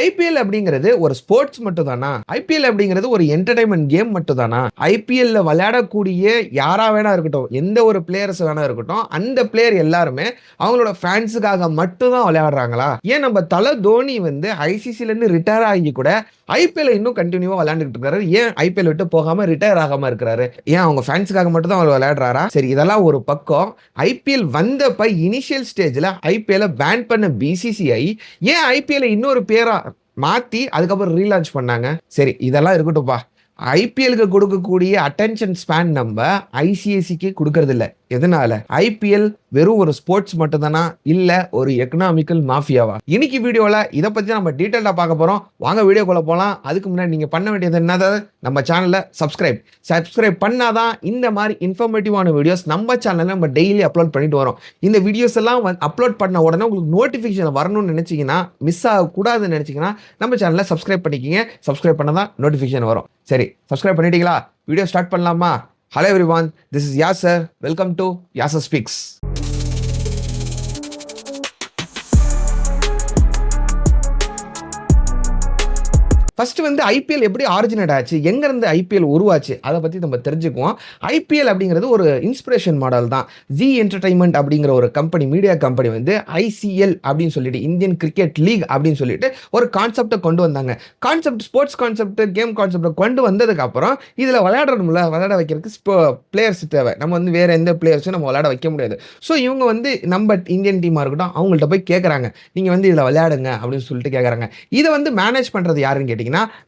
IPL அப்படிங்கிறது ஒரு sports மட்டும் தானா? ஐபிஎல் அப்படிங்கிறது ஒரு என்டர்டைன்மெண்ட் கேம் மட்டும் தானா? ஐபிஎல்ல விளையாடக்கூடிய யாரா வேணா இருக்கட்டும், எந்த ஒரு பிளேயர்ஸ் வேணா இருக்கட்டும், அந்த பிளேயர் எல்லாருமே அவங்களோட ஃபேன்ஸுக்காக மட்டும் தான் விளையாடுறாங்களா? ஏன் நம்ம தல தோனி வந்து ஐசிசில இருந்து ரிட்டயர் ஆகி கூட ஐபிஎல் இன்னும் கண்டினியூவா விளையாண்டுட்டு இருக்காரு. ஏன் ஐபிஎல் விட்டு போகாம ரிட்டயர் ஆகாம இருக்கிறாரு? ஏன் அவங்க ஃபேன்ஸுக்காக மட்டும் தான் அவர் விளையாடுறாரா? சரி, இதெல்லாம் ஒரு பக்கம். ஐபிஎல் வந்தப்ப இனிஷியல் ஸ்டேஜ்ல ஐபிஎல் பேன் பண்ண பிசிசிஐ ஏன் ஐபிஎல் இன்னொரு பேரா மாத்தி அதுக்கப்புறம் ரீலான்ச் பண்ணாங்க? சரி, இதெல்லாம் இருக்கட்டும்பா. ஐபிஎலுக்கு கொடுக்கக்கூடிய அட்டென்ஷன் ஸ்பேன் நம்ம ஐசிஐசிக்கு கொடுக்கறது இல்ல. எதனால? ஐபிஎல் வெறும் ஒரு ஸ்போர்ட்ஸ் மட்டும் தானா, இல்ல ஒரு எக்கனாமிக்கல் மாஃபியாவா? இன்னைக்கு வீடியோல இத பத்தி நம்ம டீடைலா பார்க்க போறோம். வாங்க வீடியோக்குள்ள போலாம். அதுக்கு முன்னாடி நீங்க பண்ண வேண்டியது என்னது? நம்ம சேனலை சப்ஸ்கிரைப் பண்ணாதான் இந்த மாதிரி இன்ஃபர்மேட்டிவான வீடியோஸ் நம்ம சேனல்ல நம்ம டெய்லி அப்லோட் பண்ணிட்டு வரோம். இந்த வீடியோஸ் எல்லாம் அப்லோட் பண்ண உடனே உங்களுக்கு நோட்டிபிகேஷன் வரணும்னு நினைச்சீங்கன்னா, மிஸ் ஆகக்கூடாதுன்னு நினைச்சீங்கன்னா நம்ம சேனலை சப்ஸ்கிரைப் பண்ணிக்கிங்க. சப்ஸ்கிரைப் பண்ணாதான் நோட்டிபிகேஷன் வரும். சரி, சப்ஸ்கிரைப் பண்ணிட்டீங்களா? வீடியோ ஸ்டார்ட் பண்ணலாமா? Hello everyone, this is Yasser. Welcome to Yasser Speaks. First வந்து ஐபிஎல் எப்படி ஆரிஜினேட் ஆச்சு, எங்க இருந்து ஐபிஎல் உருவாச்சு, அதை பத்தி நம்ம தெரிஞ்சுக்குவோம். ஐபிஎல் அப்படிங்கிறது ஒரு இன்ஸ்பிரேஷன் மாடல் தான். ஜி என்டர்டைன்மெண்ட் அப்படிங்கிற ஒரு கம்பெனி, மீடியா கம்பெனி வந்து ஐசிஎல் அப்படின்னு சொல்லிட்டு, இந்தியன் கிரிக்கெட் லீக் அப்படின்னு சொல்லிட்டு ஒரு கான்செப்டை கொண்டு வந்தாங்க. கான்செப்ட், ஸ்போர்ட்ஸ் கான்செப்ட், கேம் கான்செப்டை கொண்டு வந்ததுக்கு அப்புறம் இதுல விளையாடணும்ல, விளையாட வைக்கிறதுக்கு பிளேயர்ஸ் தேவை. நம்ம வந்து வேற எந்த பிளேயர்ஸும் நம்ம விளையாட வைக்க முடியாது. ஸோ இவங்க வந்து நம்ம இந்தியன் டீமா இருக்கட்டும், அவங்கள்ட்ட போய் கேட்கறாங்க, நீங்க வந்து இதுல விளையாடுங்க அப்படின்னு சொல்லிட்டு கேட்கறாங்க. இதை வந்து மேனேஜ் பண்றது யாருன்னு கேட்டீங்கன்னா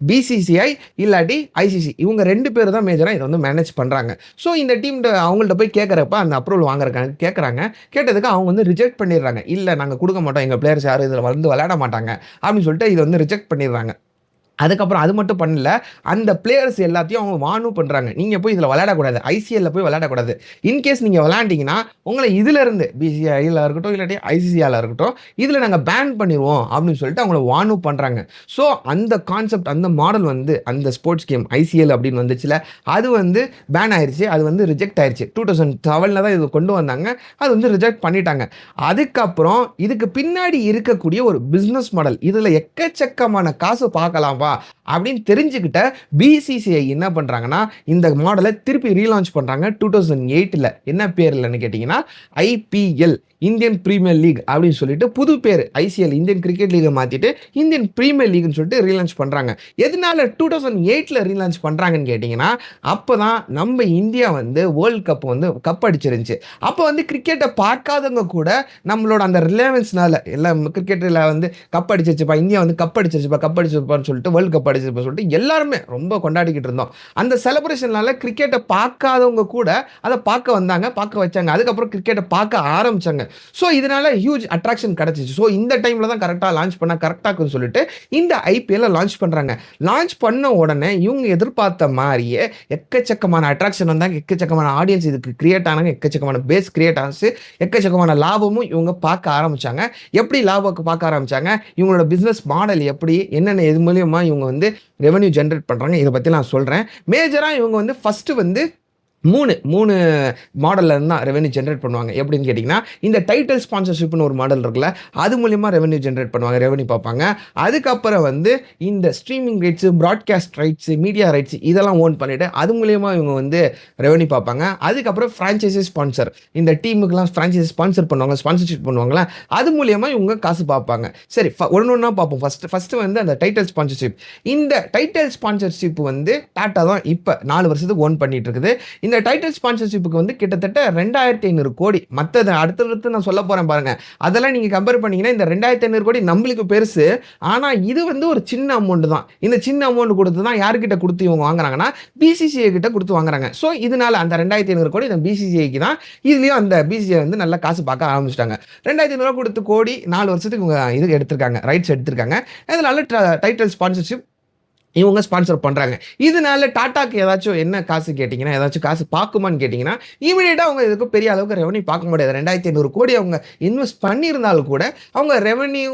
பிசிசிஐ இல்லாட்டி ஐசிசி, இவங்க ரெண்டு பேர் தான் மேஜரா இதை வந்து மேனேஜ் பண்றாங்க. ஸோ இந்த டீம் அவங்கள்ட்ட போய் கேட்கறப்ப அந்த அப்ரூவல் வாங்குறதுக்கு கேட்கறாங்க. கேட்டதுக்கு அவங்க வந்து ரிஜெக்ட் பண்ணிடுறாங்க. இல்ல, நாங்க கொடுக்க மாட்டோம், எங்க பிளேயர்ஸ் யாரும் இதுல வந்து விளையாட மாட்டாங்க அப்படின்னு சொல்லிட்டு இதை வந்து ரிஜெக்ட் பண்ணிடுறாங்க. அதுக்கப்புறம் அது மட்டும் பண்ணல, அந்த பிளேயர்ஸ் எல்லாத்தையும் அவங்க வார்னும் பண்றாங்க, நீங்க போய் இதுல விளையாடக்கூடாது, ஐசிஎல்ல போய் விளையாடக்கூடாது. இன்கேஸ் நீங்க விளையாண்டீங்கன்னா உங்களை இதுல இருந்து பிசிஐல இருக்கட்டும் இல்லாட்டி ஐசிசிஆல இருக்கட்டும், இதுல நாங்க பேன் பண்ணிடுவோம் அப்படின்னு சொல்லிட்டு அவங்கள வார்னும் பண்றாங்க. ஸோ அந்த கான்செப்ட், அந்த மாடல் வந்து அந்த ஸ்போர்ட்ஸ் கேம் ஐசிஎல் அப்படின்னு வந்துச்சுல, அது வந்து பேன் ஆயிருச்சு. அது வந்து ரிஜெக்ட் ஆயிருச்சு. 2007 தான் இது கொண்டு வந்தாங்க. அது வந்து ரிஜெக்ட் பண்ணிட்டாங்க. அதுக்கப்புறம் இதுக்கு பின்னாடி இருக்கக்கூடிய ஒரு பிசினஸ் மாடல், இதுல எக்கச்சக்கமான காசு பார்க்கலாம் அப்படின்னு தெரிஞ்சுக்கிட்ட பிசிசிஐ என்ன பண்றாங்கன்னா, இந்த மாடலை திருப்பி ரீலான்ச் பண்றாங்க 2008ல. என்ன பேர்லன்னு கேட்டீங்கன்னா ஐபிஎல், இந்தியன் பிரீமியர் லீக் அப்படின்னு சொல்லிட்டு புது பேர், ஐசிஎல் இந்தியன் கிரிக்கெட் லீகை மாத்திட்டு இந்தியன் பிரீமியர் லீக்னு சொல்லிட்டு ரீலான்ச் பண்றாங்க. எதனால 2008ல ரீலான்ச் பண்றாங்கன்னு கேட்டீங்கன்னா, அப்பதான் நம்ம இந்தியா வந்து வேர்ல்ட் கப் வந்து கப் அடிச்சிருந்துச்சு. அப்போ வந்து கிரிக்கெட்டை பார்க்காதவங்க கூட நம்மளோட அந்த ரிலேவன்ஸ்னால, எல்லாம் கிரிக்கெட்டில் வந்து கப் அடிச்சிருச்சுப்பா, இந்தியா வந்து கப் அடிச்சிருச்சுப்பான்னு சொல்லிட்டு, வேர்ல்ட் கப் அடிச்சிருப்பா சொல்லிட்டு எல்லாருமே ரொம்ப கொண்டாடிக்கிட்டு இருந்தோம். அந்த செலிப்ரேஷனால கிரிக்கெட்டை பார்க்காதவங்க கூட அதை பார்க்க வந்தாங்க, பார்க்க வச்சாங்க. அதுக்கப்புறம் கிரிக்கெட்டை பார்க்க ஆரம்பிச்சாங்க. ஸோ இதனால ஹியூஜ் அட்ராக்ஷன் கிடைச்சிச்சு. ஸோ இந்த டைம்ல தான் கரெக்டாக லான்ச் பண்ணா கரெக்டாக இருக்குன்னு சொல்லிட்டு இந்த ஐபிஎல்ல லான்ச் பண்றாங்க. லான்ச் பண்ண உடனே இவங்க எதிர்பார்த்த மாதிரியே எக்கச்சக்கமான அட்ராக்ஷன் வந்தாங்க, எக்கச்சக்கமான ஆடியன்ஸ் இதுக்கு கிரியேட் ஆனாங்க, எக்கச்சக்கமான பேஸ் கிரியேட் ஆச்சு, எக்கச்சக்கமான லாபமும் இவங்க பார்க்க ஆரம்பிச்சாங்க. எப்படி லாபம் பார்க்க ஆரம்பிச்சாங்க, இவங்களோட பிசினஸ் மாடல் எப்படி, என்னென்ன இது மூலியமா இவங்க வந்து ரெவென்யூ ஜென்ரேட் பண்றாங்க, இதை பத்தி நான் சொல்றேன். மேஜரா இவங்க வந்து ஃபர்ஸ்ட் வந்து மூணு மாடல்ல இருந்தா ரெவென்யூ ஜென்ரேட் பண்ணுவாங்க. எப்படின்னு கேட்டிங்கன்னா, இந்த டைட்டில் ஸ்பான்சர்ஷிப்னு ஒரு மாடல் இருக்குல்ல, அது மூலியமா ரெவென்யூ ஜென்ரேட் பண்ணுவாங்க, ரெவென்யூ பார்ப்பாங்க. அதுக்கப்புறம் வந்து இந்த streaming rights, broadcast rights, media rights இதெல்லாம் ஓன் பண்ணிட்டு அது மூலியமா இவங்க வந்து ரெவென்யூ பார்ப்பாங்க. அதுக்கப்புறம் ஃப்ரான்ச்சைசி ஸ்பான்சர், இந்த டீமுக்கெல்லாம் ஃப்ரான்ச்சைசி ஸ்பான்சர் பண்ணுவாங்க, ஸ்பான்சர்ஷிப் பண்ணுவாங்களா, அது மூலியமா இவங்க காசு பார்ப்பாங்க. சரி, ஒன்னொன்னா பார்ப்போம். ஃபர்ஸ்ட் வந்து அந்த டைட்டில் ஸ்பான்சர்ஷிப். இந்த டைட்டில் ஸ்பான்சர்ஷிப் வந்து டாடா தான் இப்போ 4 வருஷத்துக்கு ஓன் பண்ணிட்டு இருக்குது. இந்த டைட்டில் ஸ்பான்சர்ஷிப்புக்கு வந்து கிட்டத்தட்ட 2500 கோடி. மற்றது அடுத்தடுத்து நான் சொல்ல போறேன் பாருங்க, அதெல்லாம் நீங்க கம்பேர் பண்ணீங்கன்னா இந்த 2500 கோடி நம்மளுக்கு பெருசு. ஆனா இது வந்து ஒரு சின்ன அமௌண்ட் தான். இந்த சின்ன அமௌண்ட் கொடுத்து தான் யார்கிட்ட கொடுத்து இவங்க வாங்குறாங்கன்னா, பிசிசிஐ கிட்ட கொடுத்து வாங்குறாங்க. ஸோ இதனால அந்த 2500 கோடி இந்த பிசிசிஐக்கு தான். இதுலயும் அந்த பிசிசிஐ வந்து நல்லா காசு பார்க்க ஆரம்பிச்சிட்டாங்க. 2500 கொடுத்து கோடி 4 வருஷத்துக்கு இவங்க இது எடுத்திருக்காங்க, ரைட்ஸ் எடுத்திருக்காங்க. அதனால டைட்டில் ஸ்பான்சர்ஷிப் இவங்க ஸ்பான்சர் பண்றாங்க. இதனால டாட்டாக்கு ஏதாச்சும் என்ன காசு கேட்டீங்கன்னா, ஏதாச்சும் காசு பார்க்குமான்னு கேட்டீங்கன்னா, இம்மீடியட்டா அவங்க இதுக்கு பெரிய அளவுக்கு ரெவென்யூ பார்க்க முடியாது. 2,500 கோடி அவங்க இன்வெஸ்ட் பண்ணியிருந்தாலும் கூட, அவங்க ரெவென்யூ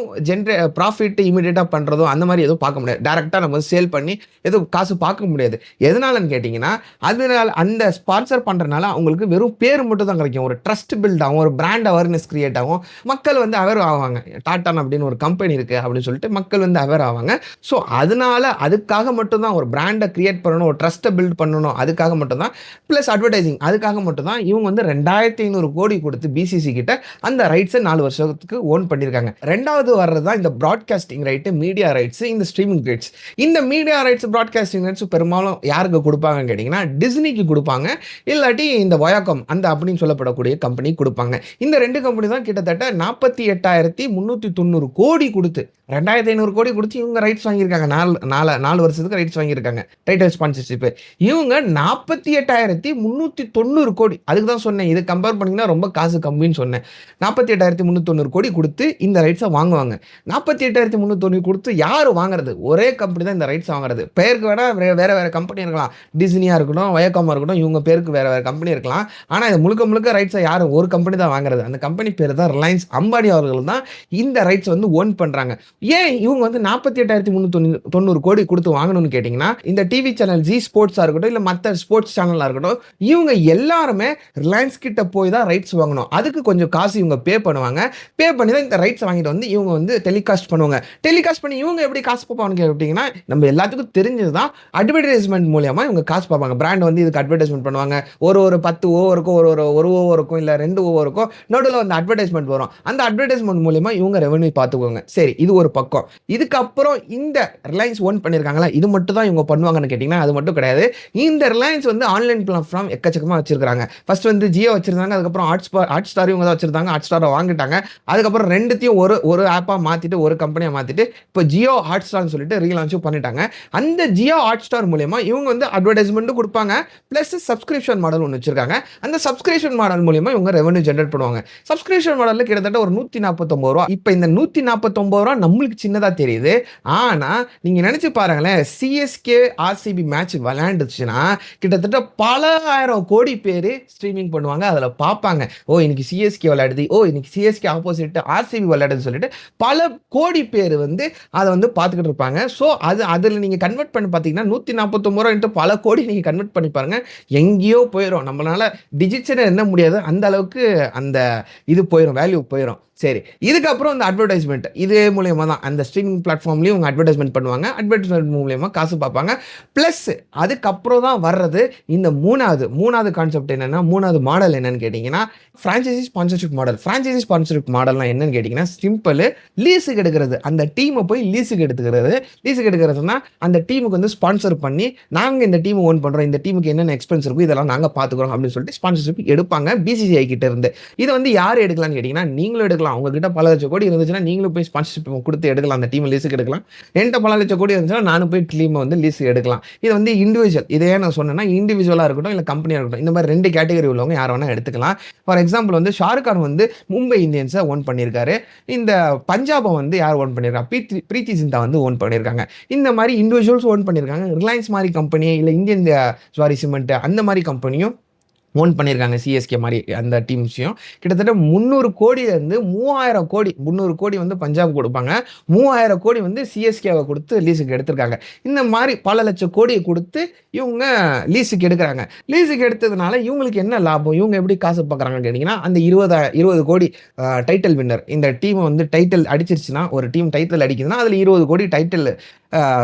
ப்ராஃபிட் இம்மீடியட்டா பண்றதோ, அந்த மாரி எதுவும் பார்க்க முடியாது. டைரக்ட்டா நம்ம சேல் பண்ணி எதுவும் காசு பார்க்க முடியாது. எதனாலன்னு கேட்டீங்கன்னா, அதனால அந்த ஸ்பான்சர் பண்றனால அவங்களுக்கு வெறும் பேரு மட்டும் தான் கிடைக்கும். ஒரு ட்ரஸ்ட் பில்ட் ஆகும். ஒரு பிராண்ட் அவேர்னஸ் கிரியேட் ஆகும். மக்கள் வந்து அவேர் ஆவாங்க. டாட்டான்னு அப்படின்னு ஒரு கம்பெனி இருக்கு அப்படின்னு சொல்லிட்டு மக்கள் வந்து அவேர் ஆவாங்க. ஸோ அதனால அதுக்காக மட்டும் தான் ஒரு பிராண்ட கிரியேட் பண்ணணும், ஒரு ட்ரஸ்ட்ட பில்ட் பண்ணணும். அதுக்காக மட்டும் தான். பிளஸ் அட்வர்டைசிங் அதுக்காக மட்டும் தான் இவங்க வந்து 2,500 கோடி கொடுத்து பிசிசி கிட்ட அந்த ரைட்ஸ 4 வருஷத்துக்கு ஓன் பண்ணியிருக்காங்க. 2வது வர்றது தான் இந்த பிராட்காஸ்டிங் ரைட், மீடியா ரைட்ஸ், இந்த ஸ்ட்ரீமிங் ரைட்ஸ். இந்த மீடியா ரைட்ஸ், பிராட்காஸ்டிங் ரைட்ஸ் பெரும்பாலும் யாருக்கு குடுப்பாங்கன்னு கேட்டீங்கன்னா, டிஸ்னிக்கு குடுப்பாங்க. இல்லாட்டி இந்த வயாகாம் அந்த அப்படின்னு சொல்லப்படக்கூடிய கம்பெனி குடுப்பாங்க. இந்த 2 கம்பெனி தான் கிட்டத்தட்ட 48,390 கோடி குடுத்து 2,500 கோடி குடுத்து இவங்க ரைட்ஸ் வாங்கியிருக்காங்க. 4 வருஷத்துக்கு ரைட்ஸ் வாங்கியிருக்காங்க. Title sponsorship. இவங்க 48,390 கோடி. அதுக்கு தான் சொன்னேன். இது கம்பேர் பண்ணீங்கன்னா ரொம்ப காசு கம்மின்னு சொன்னேன். 48,390 கோடி குடுத்து இந்த ரைட்ஸ வாங்குவாங்க. 48,390 குடுத்து யாரு வாங்குறது? ஒரே கம்பெனி தான் இந்த ரைட்ஸ் வாங்குறது. பெயருக்கு வேணா வேற வேற கம்பெனி இருக்கலாம். டிஸ்னியா இருக்கட்டும், வயாகாமா இருக்கட்டும், இவங்க பேருக்கு வேற வேற கம்பெனி இருக்கலாம். ஆனா இது முழுக்க முழுக்க ரைட்ஸ யாரு ஒரு கம்பெனி தான் வாங்குறது. அந்த கம்பெனி பேரு தான் ரிலையன்ஸ். அம்பானி அவர்கள் தான் இந்த ரைட்ஸ் வந்து ஓன் பண்றாங்க. ஏன் இவங்க வந்து 48,390 கோடி குடுத்து வாங்கணும்னு கேட்டீங்கன்னா, இந்த டிவி சேனல் ஜி ஸ்போர்ட்ஸா இருக்கட்டும், இல்ல மத்த ஸ்போர்ட்ஸ் சேனலா இருக்கட்டும், இவங்க எல்லாருமே ரிலையன்ஸ் கிட்ட போய் தான் ரைட்ஸ் வாங்கணும். அதுக்கு கொஞ்சம் காசு இவங்க பே பண்ணுவாங்க. பே பண்ணி தான் இந்த ரைட்ஸ் வாங்கிட்டு வந்து இவங்க வந்து டெலிகாஸ்ட் பண்ணுவாங்க. டெலிகாஸ்ட் பண்ணி இவங்க எப்படி காசு பார்ப்பாங்கன்னு கேட்டீங்கன்னா, நம்ம எல்லாத்துக்கும் தெரிஞ்சது தான் அட்வர்டைஸ்மென்ட் மூலியமா இவங்க காசு பார்ப்பாங்க. பிராண்ட் வந்து இதுக்கு அட்வர்டைஸ்மென்ட் பண்ணுவாங்க. ஒரு 10 ஓவருக்கும் ஒரு ஓவருக்கும் இல்ல 2 ஓவருக்கும் நடுவுல வந்து அட்வர்டைஸ்மென்ட் வரும். அந்த அட்வர்டைஸ்மென்ட் மூலியமா இவங்க ரெவென்யூ பார்த்துக்குவாங்க. சரி, இது ஒரு பக்கம். இதுக்கப்புறம் இந்த ரிலையன்ஸ் ஓன் பண்ணியிருக்காங்களா, இது மட்டும் தான் இவங்க பண்ணுவாங்கன்னு கேட்டீங்கன்னா, அது மட்டும் கிடையாது. இந்த ரிலையன்ஸ் வந்து ஆன்லைன் பிளாட்ஃபார்ம் எக்கச்சக்கமா வச்சிருக்காங்க. ஃபர்ஸ்ட் வந்து ஜியோ வச்சிருந்தாங்க. அதுக்கப்புறம் ஹாட்ஸ்டார் இவங்க தான் வச்சிருந்தாங்க. ஹாட்ஸ்டாரை வாங்கிட்டாங்க. அதுக்கப்புறம் 2த்தையும் ஒரு ஆப்பா மாத்திட்டு, ஒரு கம்பெனியா மாத்திட்டு, இப்போ ஜியோ ஹாட்ஸ்டார்னு சொல்லிட்டு ரீலான்ச்சும் பண்ணிட்டாங்க. அந்த ஜியோ ஹாட்ஸ்டார் மூலியமா இவங்க வந்து அட்வர்டைஸ்மென்ட் கொடுப்பாங்க. பிளஸ் சப்ஸ்கிரிப்ஷன் மாடல் ஒன்று வச்சிருக்காங்க. அந்த சப்ஸ்கிரிப்ஷன் மாடல் மூலியமா இவங்க ரெவென்யூ ஜெனரேட் பண்ணுவாங்க. சப்ஸ்கிரிப்ஷன் மாடல்ல கிட்டத்தட்ட ஒரு 149 ரூபா. இப்போ இந்த 149 ரூபா நம்மளுக்கு சின்னதா தெரியுது. ஆனா நீங்க நினைச்சு பாருங்களேன், சிஎஸ்கே ஆர்சிபி மேட்ச் விளையாண்டுச்சுன்னா கிட்டத்தட்ட பல ஆயிரம் கோடி பேரு ஸ்ட்ரீமிங் பண்ணுவாங்க. அதுல பார்ப்பாங்க. ஓ, இன்னைக்கு சிஎஸ்கே விளையாடுது. ஓ, இன்னைக்கு சிஎஸ்கே ஆப்போசிட் ஆர்சிபி விளையாடுதுன்னு சொல்லிட்டு பல கோடி பேர் வந்து அதை வந்து பார்த்துக்கிட்டு இருப்பாங்க. ஸோ அதுல நீங்க கன்வெர்ட் பண்ணி பார்த்தீங்கன்னா 149 ரூபா பல கோடி நீங்க கன்வெர்ட் பண்ணி பாருங்க, எங்கேயோ போயிடும். நம்மளால டிஜிட்ஸே எண்ண முடியாது. அந்த அளவுக்கு அந்த இது போயிடும், வேல்யூ போயிடும். சரி, இதுக்கப்புறம் இந்த அட்வர்டைஸ்மெண்ட் இது மூலியமா தான் அந்த ஸ்ட்ரீமிங் பிளாட்ஃபார்ம்லயும் அவங்க அட்வர்டைஸ்மெண்ட் பண்ணுவாங்க. அட்வர்டைஸ்மெண்ட் மூலியமா காசு பார்ப்பாங்க. பிளஸ் அதுக்கப்புறம் தான் வர்றது இந்த மூணாவது கான்செப்ட் என்னன்னா, மூணாவது மாடல் என்னன்னு கேட்டீங்கன்னா, franchisee sponsorship model. Franchisee sponsorship மாடல்னா என்னன்னு கேட்டீங்கன்னா, சிம்பிள், லீஸுக்கு எடுக்கிறது. அந்த டீமை போய் லீஸுக்கு எடுத்துக்கிறது. லீஸுக்கு எடுக்கிறதுனா அந்த டீமுக்கு வந்து ஸ்பான்சர் பண்ணி, நாங்க இந்த டீம் ஓன் பண்றோம், இந்த டீமுக்கு என்னென்ன எக்ஸ்பென்ஸ் இருக்கும் இதெல்லாம் நாங்க பாத்துக்கிறோம் அப்படின்னு சொல்லிட்டு ஸ்பான்சர்ஷிப் எடுப்பாங்க பிசிசிஐ கிட்ட இருந்து. இதை வந்து யார் எடுக்கலாம்னு கேட்டீங்கன்னா, நீங்களும் எடுக்கலாம். உங்ககிட்ட பல லட்சம் கோடி இருந்துச்சுன்னா நீங்களும் போய் ஸ்பான்சர்ஷிப் கொடுத்து எடுக்கலாம். அந்த டீம் லீஸுக்கு எடுக்கலாம். என்கிட்ட பல லட்சம் கோடி இருந்துச்சுன்னா நானும் போய் டீமை வந்து லீஸுக்கு எடுக்கலாம். இது வந்து இண்டிவிஜுவல். இதே நான் சொன்னேன்னா இண்டிவிஜுவலா இருக்கட்டும், இல்லை கம்பெனியாக இருக்கட்டும், இந்த மாதிரி 2 கேட்டகரி உள்ளவங்க யார் வேணா எடுத்துக்கலாம். ஃபார் எக்ஸாம்பிள் வந்து ஷாருக் கான் வந்து மும்பை இந்தியன்ஸை ஓன் பண்ணியிருக்காரு. இந்த பஞ்சாபை வந்து யார் ஓன் பண்ணியிருக்காங்க, பிரீத்தி சிந்தா வந்து ஓன் பண்ணியிருக்காங்க. இந்த மாதிரி இண்டிவிஜுவல்ஸ் ஓன் பண்ணியிருக்காங்க. ரிலையன்ஸ் மாதிரி கம்பெனி, இல்லை இந்தியன் சிமெண்ட் அந்த மாதிரி கம்பெனியும் ஓன் பண்ணியிருக்காங்க. சிஎஸ்கே மாதிரி அந்த டீம்ஸையும் கிட்டத்தட்ட 300 கோடியிலேருந்து 3000 கோடி, 300 கோடி வந்து பஞ்சாப் கொடுப்பாங்க, 3000 கோடி வந்து சிஎஸ்கேவை கொடுத்து லீஸுக்கு எடுத்திருக்காங்க. இந்த மாதிரி பல லட்சம் கோடியை கொடுத்து இவங்க லீஸுக்கு எடுக்கிறாங்க. லீஸுக்கு எடுத்ததுனால இவங்களுக்கு என்ன லாபம், இவங்க எப்படி காசு பார்க்குறாங்கன்னு கேட்டிங்கன்னா, அந்த 20 கோடி டைட்டில் வின்னர், இந்த டீமை வந்து டைட்டில் அடிச்சிருச்சுன்னா, ஒரு டீம் டைட்டில் அடிக்குதுன்னா அதில் 20 கோடி டைட்டில்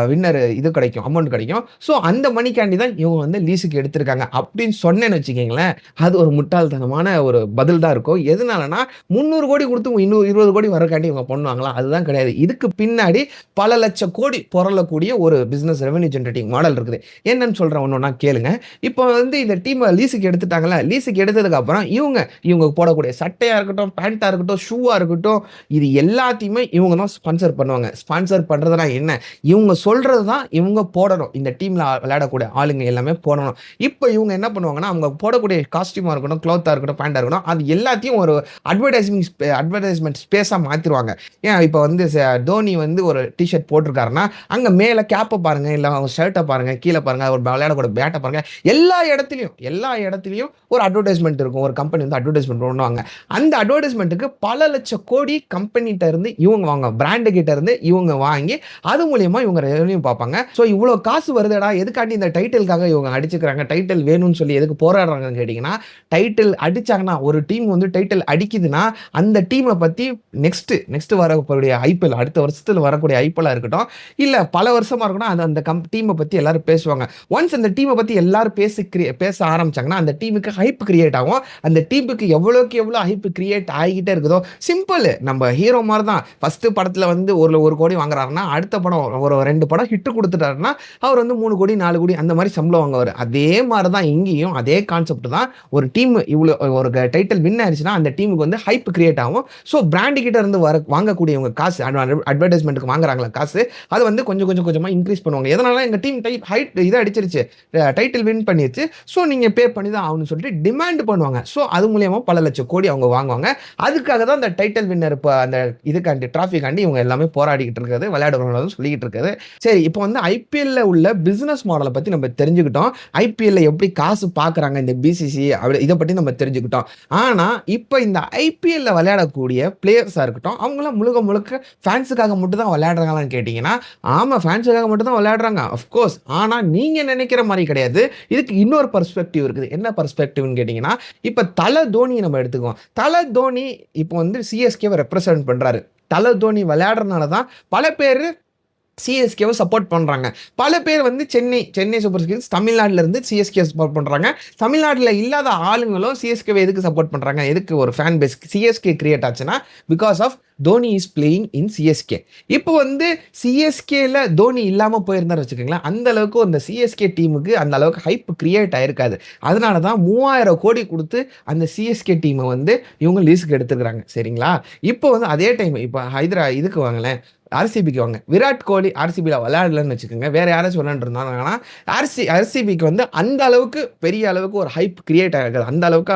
வின்னர் இது கிடைக்கும், அமௌண்ட் கிடைக்கும். ஸோ அந்த மணிக்காண்டி தான் இவங்க வந்து லீஸுக்கு எடுத்திருக்காங்க அப்படின்னு சொன்னேன்னு வச்சுக்கோங்களேன், அது ஒரு முட்டாள்தனமான ஒரு பதில் தான் இருக்கும். எதனாலனா 300 கோடி கொடுத்து இன்னும் 20 கோடி வரக்காண்டி இவங்க பண்ணுவாங்களா? அதுதான் கிடையாது. இதுக்கு பின்னாடி பல லட்சம் கோடி புரளக்கூடிய ஒரு பிஸ்னஸ் ரெவென்யூ ஜென்ரேட்டிங் மாடல் இருக்குது. என்னன்னு சொல்கிறேன், ஒன்றா கேளுங்க. இப்போ வந்து இந்த டீமை லீஸுக்கு எடுத்துட்டாங்களா, லீஸுக்கு எடுத்ததுக்கப்புறம் இவங்க போடக்கூடிய சட்டையாக இருக்கட்டும், பேண்ட்டாக இருக்கட்டும், ஷூவாக இருக்கட்டும், இது எல்லாத்தையுமே இவங்க தான் ஸ்பான்சர் பண்ணுவாங்க. ஸ்பான்சர் பண்ணுறதுனா என்ன, இவங்க சொல்றது தான் இவங்க போடணும். இந்த டீம்ல விளையாடக்கூடிய ஆளுங்க எல்லாமே போடணும். இப்போ இவங்க என்ன பண்ணுவாங்கன்னா, அவங்க போடக்கூடிய காஸ்டியூமா இருக்கட்டும், க்ளாத்தா இருக்கட்டும், பேண்டா இருக்கட்டும், அது எல்லாத்தையும் ஒரு அட்வர்டைஸ்மென்ட் ஸ்பேஸா மாத்திருவாங்க. ஏன் இப்போ வந்து தோனி வந்து ஒரு டி-ஷர்ட் போட்டிருக்காருன்னா, அங்க மேல கேப்ப பாருங்க, இல்ல அவங்க ஷர்ட்ட பாருங்க, கீழ பாருங்க, அவர் விளையாடக்கூடிய பேட்ட பாருங்க. எல்லா இடத்துலயும் ஒரு அட்வர்டைஸ்மென்ட் இருக்கும். ஒரு கம்பெனி வந்து அட்வர்டைஸ்மென்ட் பண்ணுவாங்க. அந்த அட்வர்டைஸ்மென்ட்க்கு பல லட்சம் கோடி கம்பெனிட்ட இருந்து இவங்க வாங்குவாங்க. பிராண்ட் கிட்ட இருந்து இவங்க வாங்கி, அது மூலியமா இவங்க ரெவென்யூ பார்ப்பாங்க. ஸோ இவ்வளோ காசு வருதுடா, எதுக்காண்டி இந்த டைட்டிலுக்காக இவங்க அடிச்சுக்கிறாங்க, டைட்டில் வேணும்னு சொல்லி எதுக்கு போராடுறாங்கன்னு கேட்டீங்கன்னா, டைட்டில் அடிச்சாங்கன்னா, ஒரு டீம் வந்து டைட்டில் அடிக்குதுன்னா, அந்த டீமை பத்தி நெக்ஸ்ட் வரக்கூடிய ஐபிஎல், அடுத்த வருஷத்துல வரக்கூடிய ஐபிஎல்லா இருக்கட்டும், இல்ல பல வருஷமா இருக்கட்டும், அந்த அந்த டீமை பத்தி எல்லாரும் பேசுவாங்க. ஒன்ஸ் அந்த டீமை பத்தி எல்லாரும் பேச ஆரம்பிச்சாங்கன்னா, அந்த டீமுக்கு ஹைப் கிரியேட் ஆகும். அந்த டீமுக்கு எவ்வளோக்கு எவ்வளோ ஹைப் கிரியேட் ஆகிக்கிட்டே இருக்குதோ, சிம்பிள். நம்ம ஹீரோ மாதிரி தான். ஃபர்ஸ்ட் படத்துல வந்து ஒரு கோடி வாங்குறாருன்னா, அடுத்த படம் ஒரு 2 படம் ஹிட் கொடுத்துட்டாருன்னா, அவர் வந்து 3 கோடி 4 கோடி அந்த மாதிரி சம்பளம் வாங்குவாரு. அதே மாதிரி தான் இங்கேயும் அதே கான்செப்ட் தான். ஒரு டீம் இவ்வளோ ஒரு டைட்டில் வின் ஆயிடுச்சுன்னா, அந்த டீமுக்கு வந்து ஹைப் கிரியேட் ஆகும். ஸோ பிராண்ட் கிட்ட இருந்து வாங்கக்கூடியவங்க காசு, அட்வர்டைஸ்மெண்ட்டுக்கு வாங்குறாங்களா காசு, அது வந்து கொஞ்சமா இன்க்ரீஸ் பண்ணுவாங்க. எதனால எங்க டீம் இதை அடிச்சிருச்சு, டைட்டில் வின் பண்ணிருச்சு, ஸோ நீங்க பே பண்ணி தான் ஆகணும்னு சொல்லிட்டு டிமாண்ட் பண்ணுவாங்க. ஸோ அது மூலியமா பல லட்சம் கோடி அவங்க வாங்குவாங்க. அதுக்காக தான் அந்த டைட்டில் வின்னர் இப்போ அந்த இதுக்காண்டி டிராஃபிக்காண்டி இவங்க எல்லாமே போராடிக்கிட்டு இருக்கிறது, விளையாடுறவங்களும் சொல்லிக்கிட்டு இருக்கிறது. சரி, இப்போ வந்து ஐபிஎல்ல உள்ள பிசினஸ் மாடலை பத்தி நம்ம தெரிஞ்சுக்கிட்டோம். ஐபிஎல்ல எப்படி காசு பார்க்குறாங்க இந்த பிசிசி அப்படி இதை பற்றி நம்ம தெரிஞ்சுக்கிட்டோம். ஆனா இப்போ இந்த ஐபிஎல்ல விளையாடக்கூடிய பிளேயர்ஸா இருக்கட்டும், அவங்களாம் முழுக்க ஃபேன்ஸுக்காக மட்டும் தான் விளையாடுறாங்களான்னு கேட்டீங்கன்னா, ஆமா ஃபேன்ஸுக்காக மட்டும் தான் விளையாடுறாங்க அஃப்கோர்ஸ். ஆனா நீங்க நினைக்கிற மாதிரி கிடையாது. இதுக்கு இன்னொரு பெர்ஸ்பெக்டிவ் இருக்குது. என்ன பெர்ஸ்பெக்டிவ்னு கேட்டீங்கன்னா, இப்ப தல தோனியை நம்ம எடுத்துக்குவோம். தல தோனி இப்போ வந்து சிஎஸ்கேவை ரெப்ரசென்ட் பண்றாரு. தல தோனி விளையாடுறதுனால தான் பல பேர் சிஎஸ்கேவை சப்போர்ட் பண்றாங்க. பல பேர் வந்து சென்னை சூப்பர் கிங்ஸ் தமிழ்நாட்டில இருந்து சிஎஸ்கே சப்போர்ட் பண்றாங்க. தமிழ்நாட்டில் இல்லாத ஆளுங்களும் சிஎஸ்கேவை எதுக்கு சப்போர்ட் பண்றாங்க, எதுக்கு ஒரு ஃபேன் பேஸ் சிஎஸ்கே கிரியேட் ஆச்சுன்னா, because of Dhoni is playing in CSK. இப்போ வந்து சிஎஸ்கேல தோனி இல்லாம போயிருந்தாரு வச்சுக்கோங்களேன், அந்த அளவுக்கு அந்த சிஎஸ்கே டீமுக்கு அந்த அளவுக்கு ஹைப் கிரியேட் ஆயிருக்காது. அதனால தான் 3000 கோடி கொடுத்து அந்த சிஎஸ்கே டீமை வந்து இவங்க லீஸுக்கு எடுத்துக்கிறாங்க. சரிங்களா? இப்போ வந்து அதே டைம் இப்போ இதுக்கு வாங்களேன், ஆர்சிபிக்கு வாங்க. விராட் கோலி ஆர்சிபியில் விளையாடலன்னு வச்சுக்கோங்க, வேற யாராச்சும் விளையாண்டுருந்தாங்கன்னா ஆர்சிபிக்கு வந்து அந்த அளவுக்கு பெரிய அளவுக்கு ஒரு ஹைப் கிரியேட் ஆகாது. அந்த அளவுக்கு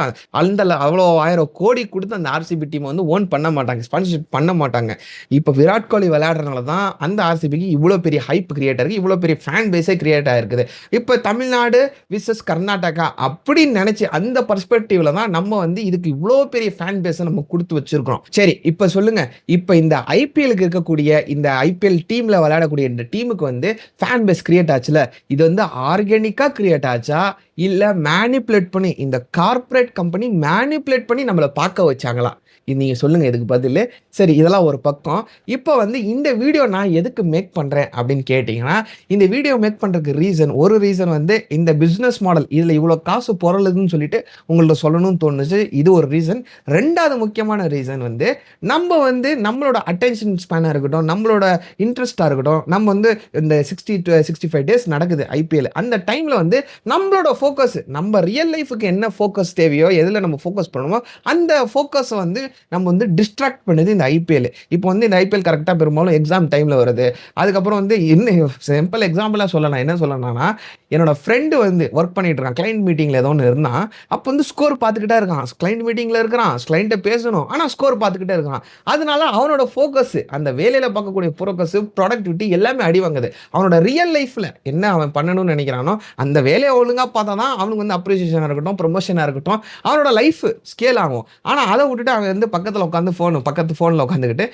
அவ்வளோ 1000 கோடி கொடுத்து அந்த ஆர்சிபி டீம் வந்து ஓன் பண்ண மாட்டாங்க, ஸ்பான்சர்ஷிப் பண்ண மாட்டாங்க. இப்போ விராட் கோலி விளையாடுறதுனால தான் அந்த ஆர்சிபிக்கு இவ்வளோ பெரிய ஹைப் கிரியேட் ஆயிருக்கு, இவ்வளோ பெரிய ஃபேன் பேஸே கிரியேட் ஆயிருக்குது. இப்போ தமிழ்நாடு விசஸ் கர்நாடகா அப்படின்னு நினைச்சு அந்த பர்ஸ்பெக்டிவ்ல தான் நம்ம வந்து இதுக்கு இவ்வளோ பெரிய ஃபேன் பேஸை நம்ம கொடுத்து வச்சிருக்கிறோம். சரி, இப்போ சொல்லுங்க, இப்போ இந்த ஐபிஎலுக்கு இருக்கக்கூடிய இந்த ஐபிஎல் டீம்ல விளையாடக்கூடிய இந்த டீமுக்கு வந்து ஃபேன் பேஸ் கிரியேட் ஆச்சுல, இது வந்து ஆர்கானிக்கா கிரியேட் ஆச்சா, இல்ல மேனிபுலேட் பண்ணி இந்த கார்ப்பரேட் கம்பெனி மேனிபுலேட் பண்ணி நம்மளை பார்க்க வச்சாங்களா? இது நீங்க சொல்லுங்க இதுக்கு பதில். சரி, இதெல்லாம் ஒரு பக்கம். இப்போ வந்து இந்த வீடியோ நான் எதுக்கு மேக் பண்றேன் அப்படின்னு கேட்டீங்கன்னா, இந்த வீடியோ மேக் பண்றதுக்கு ஒரு ரீசன் வந்து இந்த பிசினஸ் மாடல் இதுல இவ்வளோ காசு பொருளுதுன்னு சொல்லிட்டு உங்கள்ட்ட சொல்லணும்னு தோணுச்சு. இது ஒரு ரீசன். 2வது முக்கியமான ரீசன் வந்து நம்ம வந்து நம்மளோட அட்டென்ஷன் ஸ்பேனா இருக்கட்டும், நம்மளோட இன்ட்ரெஸ்டா இருக்கட்டும், நம்ம வந்து இந்த 60 to 65 டேஸ் நடக்குது ஐபிஎல். அந்த டைம்ல வந்து நம்மளோட ஃபோக்கஸ், நம்ம ரியல் லைஃபுக்கு என்ன ஃபோக்கஸ் தேவையோ, எதுல நம்ம ஃபோக்கஸ் பண்ணுமோ அந்த ஃபோக்கஸை வந்து நம்ம வந்து டிஸ்ட்ராக்ட் பண்ணுது இந்த ஐபிஎல். இப்போ வந்து இந்த ஐபிஎல் கரெக்டாக பெரும்பாலும் எக்ஸாம் டைமில் வருது. அதுக்கப்புறம் வந்து இன்னும் சிம்பிள் எக்ஸாம்பிளாக சொல்லலாம். என்ன சொல்லணும்னா, என்னோட ஃப்ரெண்டு வந்து ஒர்க் பண்ணிட்டு இருக்கான், கிளைண்ட் மீட்டிங்கில் ஏதோ ஒன்று இருந்தான். அப்போ வந்து ஸ்கோர் பார்த்துக்கிட்டே இருக்கான். கிளைண்ட் மீட்டிங்கில் இருக்கிறான், கிளைண்ட்டை பேசணும், ஆனால் ஸ்கோர் பார்த்துக்கிட்டே இருக்கான். அதனால அவனோட ஃபோக்கஸ், அந்த வேலையில் பார்க்கக்கூடிய ஃபோக்கஸ், ப்ரொடக்டிவிட்டி எல்லாமே அடி வாங்குது. அவனோட ரியல் லைஃப்பில் என்ன அவன் பண்ணணும்னு நினைக்கிறானோ அந்த வேலையை ஒழுங்காக பார்த்தா தான் அவனுக்கு வந்து அப்ரிசியேஷனாக இருக்கட்டும், ப்ரொமோஷனாக இருக்கட்டும், அவனோட லைஃப் ஸ்கேல் ஆகும். ஆனால் அதை விட்டுட்டு அவன் வந்து பக்கத்தில் உட்காந்து பக்கத்து ஃபோனில் உட்காந்துக்கிட்டு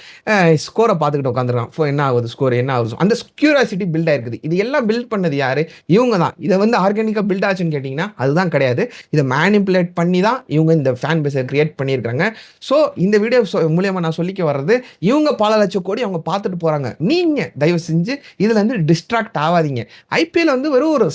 ஸ்கோரை பார்த்துக்கிட்டு உட்காந்துருக்கான். என்ன ஆகுது, ஸ்கோர் என்ன ஆகுது, அந்த கியூரியாசிட்டி பில்ட் ஆயிருக்குது. இது எல்லாம் பில்ட் பண்ணது யாரு? இவங்க தான். இதை வந்து ஆர்கானிக்காக பில்ட் ஆச்சுன்னு கேட்டிங்கன்னா அதுதான் கிடையாது. இதை மேனிபுலேட் பண்ணி தான் இவங்க இந்த ஃபேன் பேஸை கிரியேட் பண்ணியிருக்காங்க. ஸோ இந்த வீடியோ மூலியமாக நான் சொல்லிக்க வர்றது, இவங்க பல லட்சம் கோடி அவங்க பார்த்துட்டு போகிறாங்க. நீங்கள் தயவு செஞ்சு இதில் வந்து டிஸ்ட்ராக்ட் ஆகாதீங்க. ஐபிஎல் வந்து வெறும் ஒரு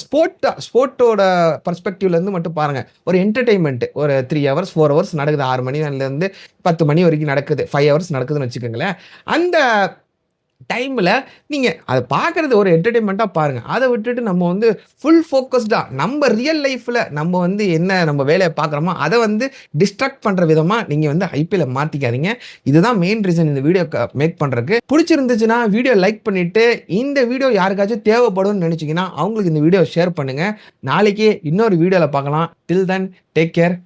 ஸ்போர்ட்டோட பர்ஸ்பெக்டிவ்லேருந்து மட்டும் பாருங்கள். ஒரு என்டர்டெயின்மெண்ட், ஒரு 3 hours 4 hours நடக்குது. 6 மணிலேருந்து 10 மணி வரைக்கும் நடக்குது, 5 hours நடக்குதுன்னு வச்சுக்கோங்களேன். அந்த டைம்ல நீங்க அத பார்க்கறது ஒரு என்டர்டெயின்மென்ட்டா பாருங்க. அத விட்டுட்டு நம்ம வந்து ஃபுல் ஃபோக்கஸ்டா நம்ம ரியல் லைஃப்ல நம்ம வந்து என்ன நம்ம வேலைய பார்க்குறோமோ, அத வந்து டிஸ்ட்ராக்ட் பண்ற விதமா நீங்க வந்து ஐபிஎல்ல மாத்திக்காதீங்க. இதுதான் மெயின் ரீசன் இந்த வீடியோ மேக் பண்றதுக்கு. புடிச்சிருந்துச்சுன்னா வீடியோ லைக் பண்ணிட்டு, இந்த வீடியோ யாருக்காச்சும் தேவைப்படும்னு நெனச்சீங்கன்னா, அவங்களுக்கு இந்த வீடியோ ஷேர் பண்ணுங்க. நாளைக்கு இன்னொரு வீடியோல பார்க்கலாம். டில் தென் டேக் கேர்.